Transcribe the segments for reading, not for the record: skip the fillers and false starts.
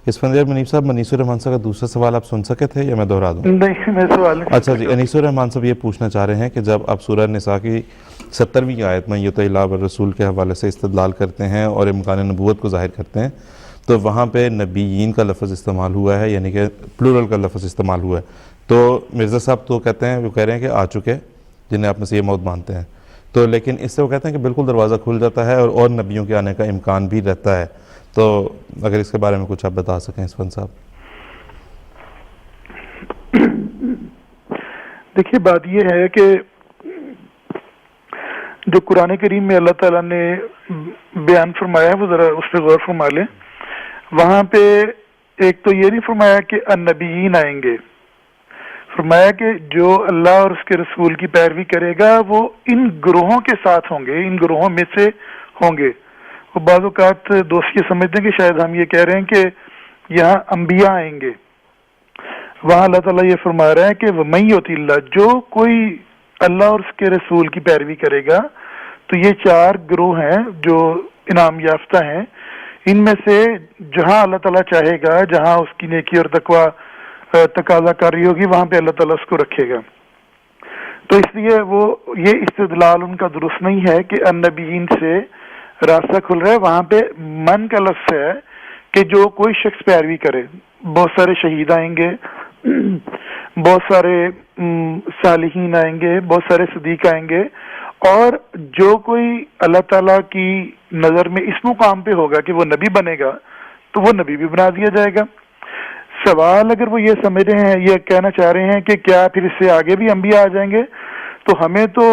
اس فندیار منیب صاحب، انیس الرحمان صاحب کا دوسرا سوال آپ سن سکے تھے یا میں دہرا دوں؟ نہیں، میں سوال نہیں. اچھا جی، انیس الرحمان صاحب یہ پوچھنا چاہ رہے ہیں کہ جب آپ سورہ نساء کی 70ویں آیت میں یطع اللہ والرسول کے حوالے سے استدلال کرتے ہیں اور امکان نبوت کو ظاہر کرتے ہیں تو وہاں پہ نبیین کا لفظ استعمال ہوا ہے، یعنی کہ پلورل کا لفظ استعمال ہوا ہے. تو مرزا صاحب تو کہتے ہیں، وہ کہہ رہے ہیں کہ آ چکے جنہیں آپ مسیح موعود مانتے ہیں، تو لیکن اس سے وہ کہتے ہیں کہ بالکل دروازہ کھل جاتا ہے اور نبیوں کے آنے کا امکان بھی رہتا ہے. تو اگر اس کے بارے میں کچھ آپ بتا سکیں اسفند صاحب. دیکھیے، بات یہ ہے کہ جو قرآن کریم میں اللہ تعالیٰ نے بیان فرمایا ہے وہ ذرا اس پہ غور فرما لیں. وہاں پہ ایک تو یہ نہیں فرمایا کہ النبیین آئیں گے، فرمایا کہ جو اللہ اور اس کے رسول کی پیروی کرے گا وہ ان گروہوں کے ساتھ ہوں گے، ان گروہوں میں سے ہوں گے. وہ بعض اوقات دوست یہ سمجھتے ہیں کہ شاید ہم یہ کہہ رہے ہیں کہ یہاں انبیاء آئیں گے. وہاں اللہ تعالیٰ یہ فرما رہا ہے کہ وَمَن یُطِعِ اللَّهَ، جو کوئی اللہ اور اس کے رسول کی پیروی کرے گا تو یہ 4 گروہ ہیں جو انعام یافتہ ہیں. ان میں سے جہاں اللہ تعالیٰ چاہے گا، جہاں اس کی نیکی اور تقوی تقاضا کر رہی ہوگی، وہاں پہ اللہ تعالیٰ اس کو رکھے گا. تو اس لیے وہ یہ استدلال ان کا درست نہیں ہے کہ النبیین سے راستہ کھل رہا ہے. وہاں پہ من کا لفظ ہے کہ جو کوئی شخص پیروی کرے. بہت سارے شہید آئیں گے، بہت سارے صالحین آئیں گے، بہت سارے صدیق آئیں گے، اور جو کوئی اللہ تعالیٰ کی نظر میں اس مقام پہ ہوگا کہ وہ نبی بنے گا تو وہ نبی بھی بنا دیا جائے گا. سوال اگر وہ یہ سمجھ رہے ہیں، یہ کہنا چاہ رہے ہیں کہ کیا پھر اس سے آگے بھی انبیاء آ جائیں گے، تو ہمیں تو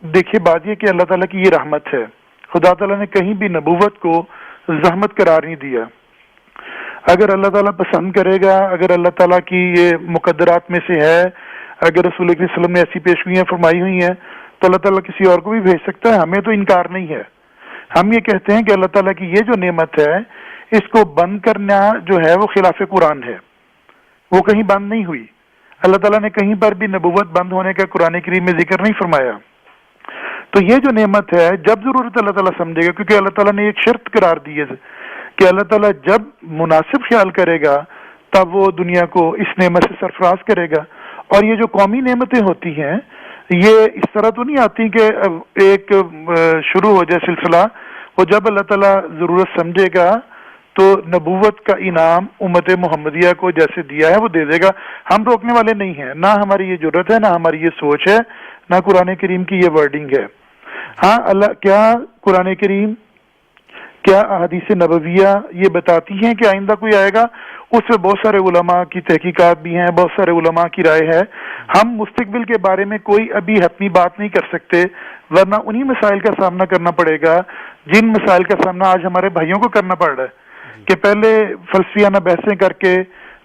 دیکھیے بات یہ کہ اللہ تعالیٰ کی یہ رحمت ہے. خدا تعالیٰ نے کہیں بھی نبوت کو زحمت قرار نہیں دیا. اگر اللہ تعالیٰ پسند کرے گا، اگر اللہ تعالیٰ کی یہ مقدرات میں سے ہے، اگر رسول اکرم صلی اللہ علیہ وسلم نے ایسی پیشگوئیاں فرمائی ہوئی ہیں تو اللہ تعالیٰ کسی اور کو بھی بھیج سکتا ہے. ہمیں تو انکار نہیں ہے. ہم یہ کہتے ہیں کہ اللہ تعالیٰ کی یہ جو نعمت ہے اس کو بند کرنا جو ہے وہ خلاف قرآن ہے، وہ کہیں بند نہیں ہوئی. اللہ تعالیٰ نے کہیں پر بھی نبوت بند ہونے کا قرآن کریم میں ذکر نہیں فرمایا. تو یہ جو نعمت ہے جب ضرورت اللہ تعالیٰ سمجھے گا، کیونکہ اللہ تعالیٰ نے ایک شرط قرار دی ہے کہ اللہ تعالیٰ جب مناسب خیال کرے گا تب وہ دنیا کو اس نعمت سے سرفراز کرے گا. اور یہ جو قومی نعمتیں ہوتی ہیں یہ اس طرح تو نہیں آتی کہ ایک شروع ہو جائے سلسلہ. وہ جب اللہ تعالیٰ ضرورت سمجھے گا تو نبوت کا انعام امت محمدیہ کو جیسے دیا ہے وہ دے دے گا. ہم روکنے والے نہیں ہیں، نہ ہماری یہ جرت ہے، نہ ہماری یہ سوچ ہے، نہ قرآن کریم کی یہ ورڈنگ ہے. ہاں، کیا قرآن کریم، کیا احادیث نبویہ یہ بتاتی ہیں کہ آئندہ کوئی آئے گا؟ اس میں بہت سارے علماء کی تحقیقات بھی ہیں، بہت سارے علماء کی رائے ہے. ہم مستقبل کے بارے میں کوئی ابھی حتمی بات نہیں کر سکتے، ورنہ انہی مسائل کا سامنا کرنا پڑے گا جن مسائل کا سامنا آج ہمارے بھائیوں کو کرنا پڑ رہا ہے. کہ پہلے فلسفیانہ بحثیں کر کے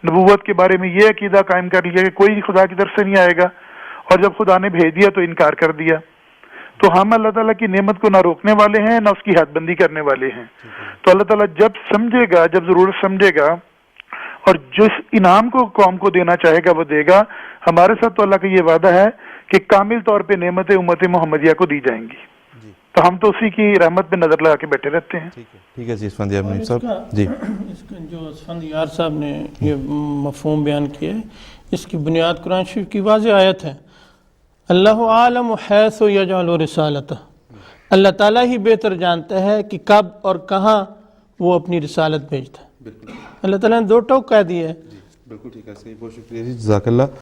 نبوت کے بارے میں یہ عقیدہ قائم کر لیا کہ کوئی خدا کی طرف سے نہیں آئے گا، اور جب خدا نے بھیج دیا تو انکار کر دیا. تو ہم اللہ تعالیٰ کی نعمت کو نہ روکنے والے ہیں نہ اس کی حد بندی کرنے والے ہیں. تو اللہ تعالیٰ جب سمجھے گا، جب ضرورت سمجھے گا، اور جس انعام کو قوم کو دینا چاہے گا وہ دے گا. ہمارے ساتھ تو اللہ کا یہ وعدہ ہے کہ کامل طور پہ نعمتیں امت محمدیہ کو دی جائیں گی. تو ہم تو اسی کی رحمت پہ نظر لگا کے بیٹھے رہتے ہیں. ٹھیک ہے جی اسفندیار منیب صاحب. جی، اس کا جو اسفندیار صاحب نے یہ مفہوم بیان کیا ہے، اس کی بنیاد قرآن شریف کی واضح آیت ہے، اللہ عالم حیث یجعل رسالتہ. اللہ تعالیٰ ہی بہتر جانتا ہے کہ کب اور کہاں وہ اپنی رسالت بھیجتا ہے. اللہ تعالیٰ نے 2 ٹوک کہہ دیا ہے. بالکل ٹھیک ہے، بہت شکریہ جی، جزاک اللہ.